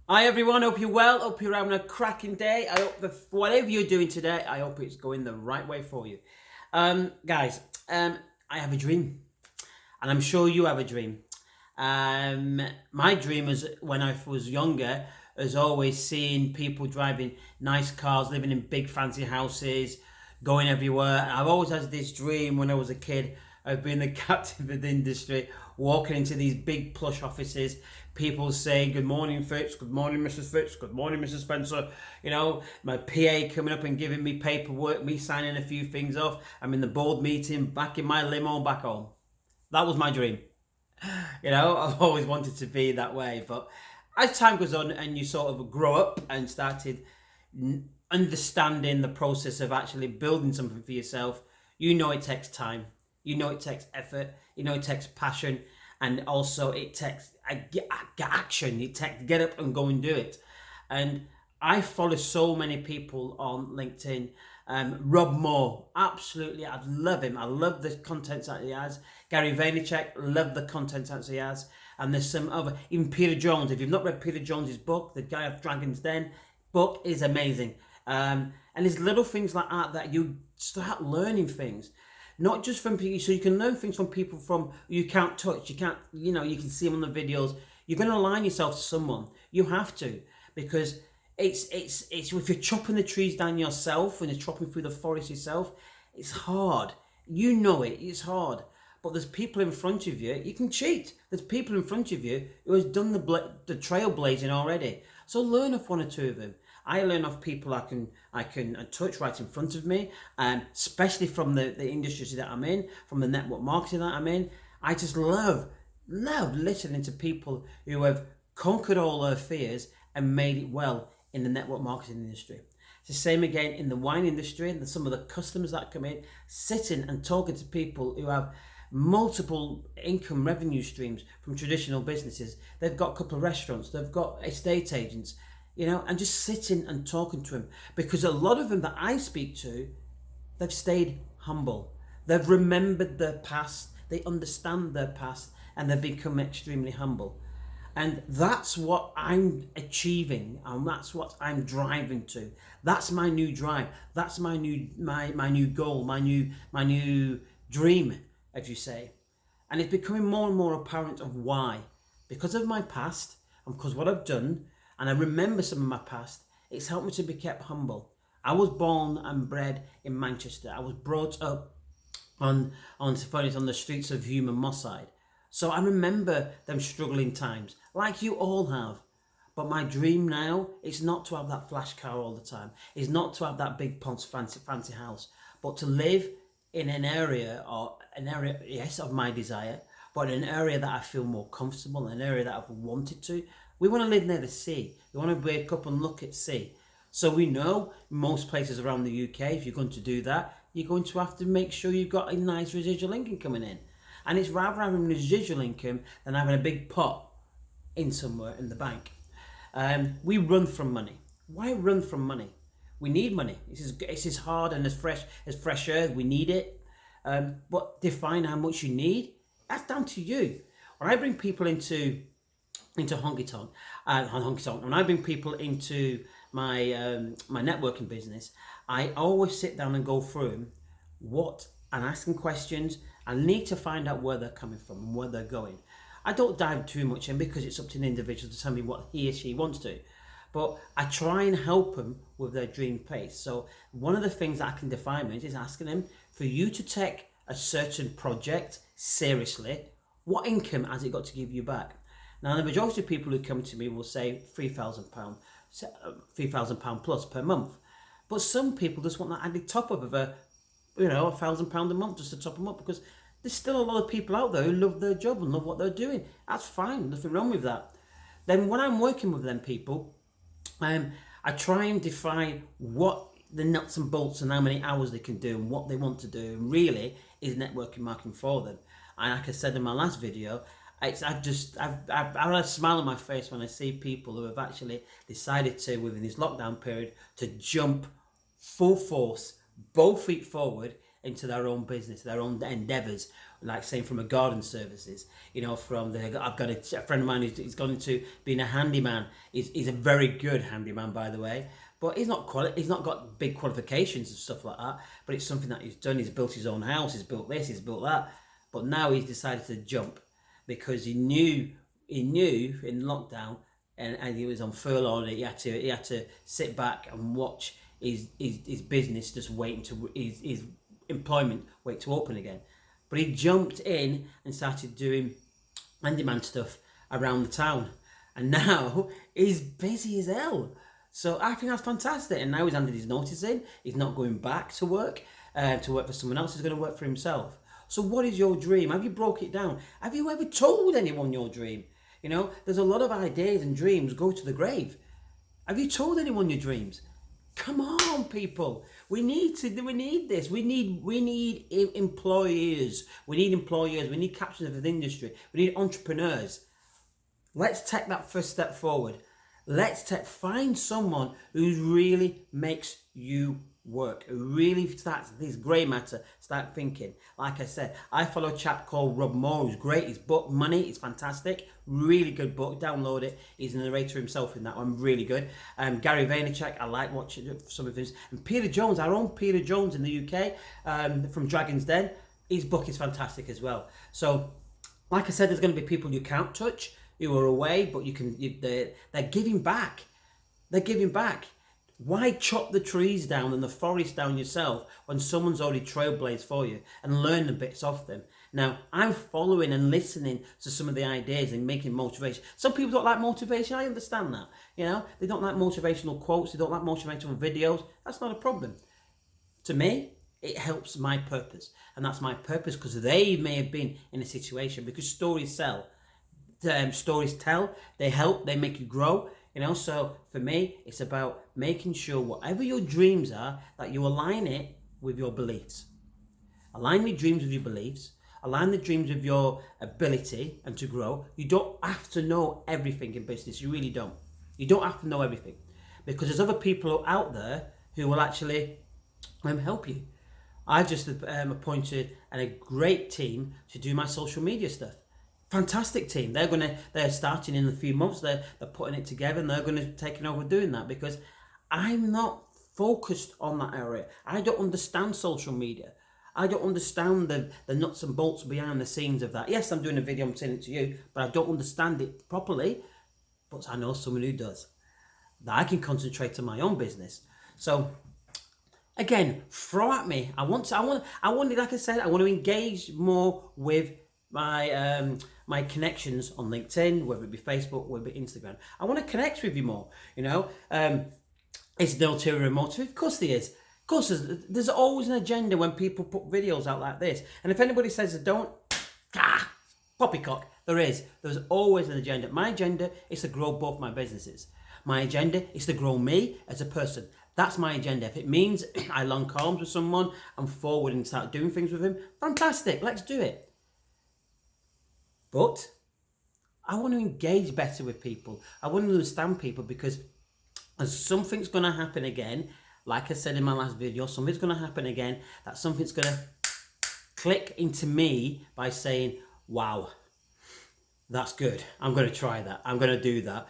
Hi everyone, hope you're well, hope you're having a cracking day. I hope that whatever you're doing today, I hope it's going the right way for you. Guys, I have a dream, and I'm sure you have a dream. My dream is when I was younger, is always seeing people driving nice cars, living in big fancy houses, going everywhere. And I've always had this dream when I was a kid of being the captain of the industry, walking into these big plush offices, people saying, "Good morning, Fitz, good morning, Mrs. Fitz, good morning, Mrs. Spencer." You know, my PA coming up and giving me paperwork, me signing a few things off. I'm in the board meeting, back in my limo, back home. That was my dream. I've always wanted to be that way. But as time goes on and you sort of grow up and started understanding the process of actually building something for yourself, you know it takes time. You know it takes effort. You know it takes passion. And also it takes action. It takes get up and go and do it. And I follow so many people on LinkedIn. Rob Moore, absolutely, I love him. I love the content that he has. Gary Vaynerchuk, love the content that he has. And there's some other, even Peter Jones. If you've not read Peter Jones's book, The Guy of Dragon's Den book is amazing. And there's little things like that you start learning things, not just from people. So you can learn things from people from you can't touch. You can't, you can see them on the videos. You're going to align yourself to someone. You have to, because it's if you're chopping the trees down yourself and you're chopping through the forest yourself, it's hard. You know it. It's hard. But there's people in front of you. You can cheat. There's people in front of you who has done the trailblazing already. So learn off one or two of them. I learn off people I can touch right in front of me, especially from the industries that I'm in, from the network marketing that I'm in. I just love listening to people who have conquered all their fears and made it well in the network marketing industry. It's the same again in the wine industry and some of the customers that come in, sitting and talking to people who have multiple income revenue streams from traditional businesses. They've got a couple of restaurants, they've got estate agents, and just sitting and talking to them, because a lot of them that I speak to, they've stayed humble. They've remembered their past, they understand their past, and they've become extremely humble. And that's what I'm achieving, and that's what I'm driving to. That's my new drive. That's my new goal, my new dream, as you say. And it's becoming more and more apparent of why. Because of my past, and because what I've done, and I remember some of my past, it's helped me to be kept humble. I was born and bred in Manchester. I was brought up on the streets of Hume and Moss Side. So I remember them struggling times, like you all have. But my dream now is not to have that flash car all the time. Is not to have that big fancy house, but to live in an area, yes, of my desire, but in an area that I feel more comfortable, an area that I've wanted to. We want to live near the sea. We want to wake up and look at sea. So we know most places around the UK, if you're going to do that, you're going to have to make sure you've got a nice residual income coming in. And it's rather having residual income than having a big pot in somewhere in the bank. We run from money. Why run from money? We need money. It's as hard and as fresh air. We need it. But define how much you need. That's down to you. When I bring people into honky tonk, when I bring people into my networking business, I always sit down and go through them, and ask them questions. I need to find out where they're coming from and where they're going. I don't dive too much in, because it's up to an individual to tell me what he or she wants to. But I try and help them with their dream place. So one of the things that I can define is asking them, for you to take a certain project seriously, what income has it got to give you back? Now, the majority of people who come to me will say £3,000, £3,000 plus per month. But some people just want that added top up of £1,000 a month just to top them up, because there's still a lot of people out there who love their job and love what they're doing. That's fine, nothing wrong with that. Then when I'm working with them people, I try and define what the nuts and bolts and how many hours they can do and what they want to do. And really, is networking marketing for them. And like I said in my last video, I've had a smile on my face when I see people who have actually decided to, within this lockdown period, to jump full force, both feet forward, into their own business, their own endeavours, like saying from a garden services, you know, from the, I've got a friend of mine who's gone into being a handyman. He's a very good handyman, by the way, but he's not got big qualifications and stuff like that, but it's something that he's done. He's built his own house, he's built this, he's built that, but now he's decided to jump because he knew in lockdown, and he was on furlough, and he had to sit back and watch his business just waiting to his employment wait to open again. But he jumped in and started doing handyman stuff around the town, and now he's busy as hell. So I think that's fantastic. And now he's handed his notice in. He's not going back to work for someone else. He's going to work for himself. So what is your dream? Have you broke it down? Have you ever told anyone your dream? You know, there's a lot of ideas and dreams go to the grave. Have you told anyone your dreams? Come on, people. We need this. We need employers. We need employers. We need captains of the industry. We need entrepreneurs. Let's take that first step forward. Find someone who really makes you work, who really starts this grey matter, start thinking. Like I said, I follow a chap called Rob Moore, who's great. His book, Money, is fantastic. Really good book. Download it. He's a narrator himself in that one. Really good. Gary Vaynerchuk, I like watching some of his. And Peter Jones, our own Peter Jones in the UK, from Dragon's Den. His book is fantastic as well. So, like I said, there's going to be people you can't touch, who are away, but they're giving back. They're giving back. Why chop the trees down and the forest down yourself when someone's already trailblazed for you, and learn the bits off them? Now, I'm following and listening to some of the ideas and making motivation. Some people don't like motivation. I understand that. You know, they don't like motivational quotes. They don't like motivational videos. That's not a problem. To me, it helps my purpose. And that's my purpose because they may have been in a situation, because stories sell. Stories tell, they help, they make you grow. You know, so for me, it's about making sure whatever your dreams are, that you align it with your beliefs. Align your dreams with your beliefs. Align the dreams with your ability and to grow. You don't have to know everything in business. You really don't. You don't have to know everything, because there's other people out there who will actually help you. I've just appointed a great team to do my social media stuff. Fantastic team. They're starting in a few months. They're putting it together, and they're going to take over doing that, because I'm not focused on that area. I don't understand social media. I don't understand the nuts and bolts behind the scenes of that. Yes, I'm doing a video, I'm sending it to you, but I don't understand it properly. But I know someone who does. That I can concentrate on my own business. So again, throw at me. I want, like I said, I want to engage more with my connections on LinkedIn, whether it be Facebook, whether it be Instagram. I want to connect with you more. You know, is there ulterior motive? Of course there is. Of course, there's always an agenda when people put videos out like this. And if anybody says they don't, poppycock, there is. There's always an agenda. My agenda is to grow both my businesses. My agenda is to grow me as a person. That's my agenda. If it means I lock arms with someone and forward and start doing things with him, fantastic, let's do it. But I want to engage better with people. I want to understand people, because something's going to happen again. Like I said in my last video, something's going to happen again. That something's going to click into me by saying, wow, that's good. I'm going to try that. I'm going to do that.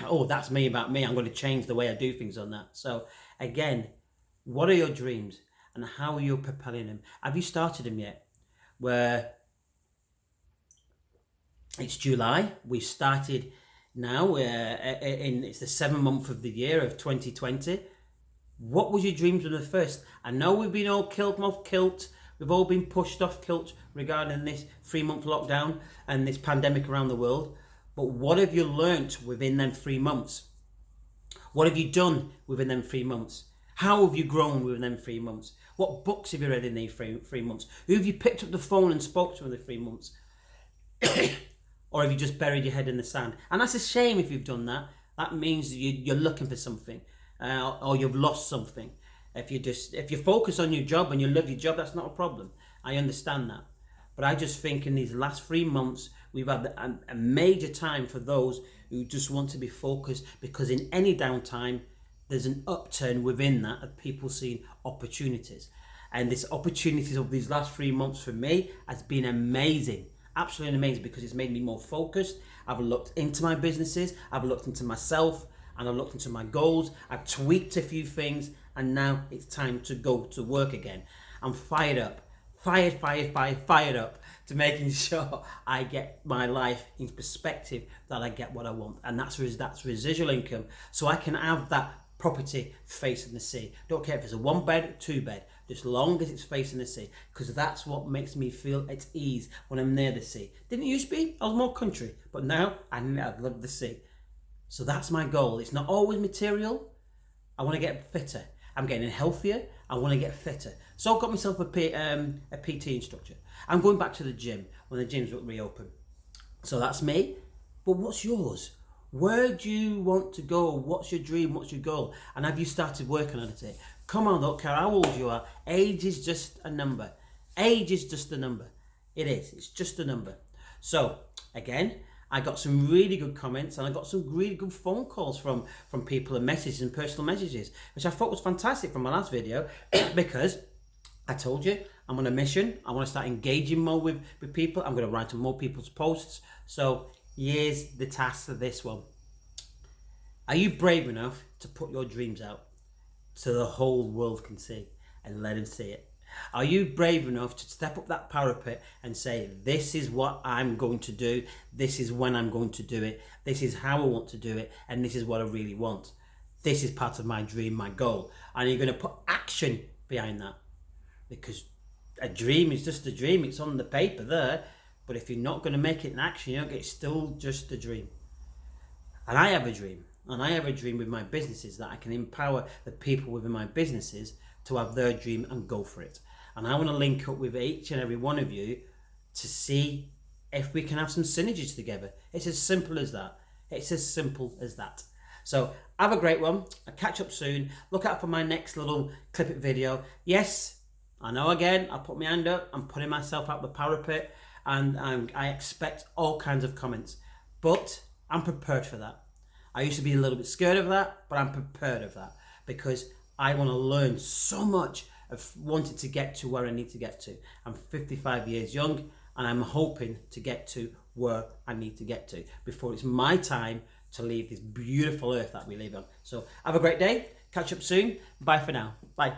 Oh, that's me about me. I'm going to change the way I do things on that. So again, what are your dreams and how are you propelling them? Have you started them yet? Where it's July, we've started now, it's the 7th month of the year of 2020. What was your dreams from the first? I know we've been all killed off kilt. We've all been pushed off kilt regarding this 3-month lockdown and this pandemic around the world. But what have you learnt within them 3 months? What have you done within them 3 months? How have you grown within them 3 months? What books have you read in these three months? Who have you picked up the phone and spoke to in the 3 months? Or have you just buried your head in the sand? And that's a shame if you've done that. That means you're looking for something, or you've lost something. If you focus on your job and you love your job, that's not a problem. I understand that. But I just think in these last 3 months, we've had a major time for those who just want to be focused, because in any downtime, there's an upturn within that of people seeing opportunities. And this opportunities of these last 3 months for me has been amazing. Absolutely amazing, because it's made me more focused. I've looked into my businesses, I've looked into myself, and I've looked into my goals. I've tweaked a few things, and now it's time to go to work again. I'm fired up, fired up to making sure I get my life in perspective, that I get what I want, and that's residual income, so I can have that property facing the sea. Don't care if it's a 1 bed, 2 bed, just long as it's facing the sea, because that's what makes me feel at ease when I'm near the sea. Didn't used to be, I was more country, but now I love the sea. So that's my goal. It's not always material. I want to get fitter. I'm getting healthier. I want to get fitter. So I've got myself a PT instructor. I'm going back to the gym when the gyms will reopen. So that's me. But what's yours? Where do you want to go? What's your dream? What's your goal? And have you started working on it? Come on, don't care how old you are. Age is just a number. Age is just a number. It is. It's just a number. So, again, I got some really good comments, and I got some really good phone calls from people, and messages and personal messages, which I thought was fantastic from my last video, because I told you I'm on a mission. I want to start engaging more with people. I'm going to write on more people's posts. So here's the task of this one. Are you brave enough to put your dreams out so the whole world can see, and let them see it? Are you brave enough to step up that parapet and say, this is what I'm going to do, this is when I'm going to do it, this is how I want to do it, and this is what I really want. This is part of my dream, my goal. And you're going to put action behind that, because a dream is just a dream. It's on the paper there, but if you're not going to make it in action, it's still just a dream. And I have a dream, and I have a dream with my businesses, that I can empower the people within my businesses to have their dream and go for it. And I want to link up with each and every one of you to see if we can have some synergies together. It's as simple as that. It's as simple as that. So have a great one. I'll catch up soon. Look out for my next little clip it video. Yes, I know, again, I put my hand up. I'm putting myself out the parapet, and I expect all kinds of comments. But I'm prepared for that. I used to be a little bit scared of that, but I'm prepared of that, because I want to learn so much of wanting to get to where I need to get to. I'm 55 years young, and I'm hoping to get to where I need to get to before it's my time to leave this beautiful earth that we live on. So have a great day. Catch up soon. Bye for now. Bye.